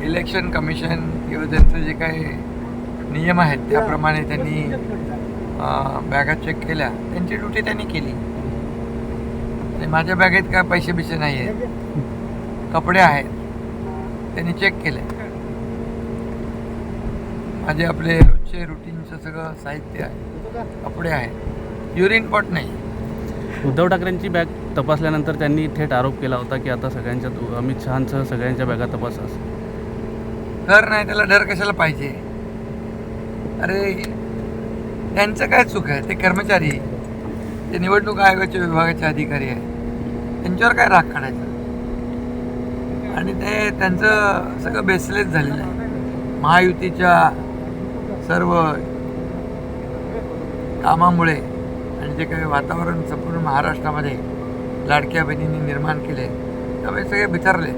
Election commission किंवा त्यांचं जे काही नियम आहेत त्याप्रमाणे त्यांनी बॅगा चेक केल्या, त्यांची ड्युटी त्यांनी केली. आणि माझ्या बॅगेत काय पैसे बिसे नाही आहेत, कपडे आहेत, त्यांनी चेक केले. माझे आपले रोजचे रुटीनचं सगळं साहित्य आहे, कपडे आहेत, युरिन पॉट नाही. उद्धव ठाकरेंची बॅग तपासल्यानंतर त्यांनी थेट आरोप केला होता की आता सगळ्यांच्या अमित शहांसह सगळ्यांच्या बॅगा तपासा. डर नाही, त्याला डर कशाला पाहिजे? अरे त्यांचं काय चूक आहे? ते कर्मचारी, ते निवडणूक आयोगाच्या विभागाचे अधिकारी आहे, त्यांच्यावर काय राग काढायचा? आणि ते त्यांचं सगळं बेसलेस झालेलं आहे. महायुतीच्या सर्व कामामुळे आणि जे काही वातावरण संपूर्ण महाराष्ट्रामध्ये लाडक्या बहिणींनी निर्माण केले त्यामुळे सगळे बिथरले.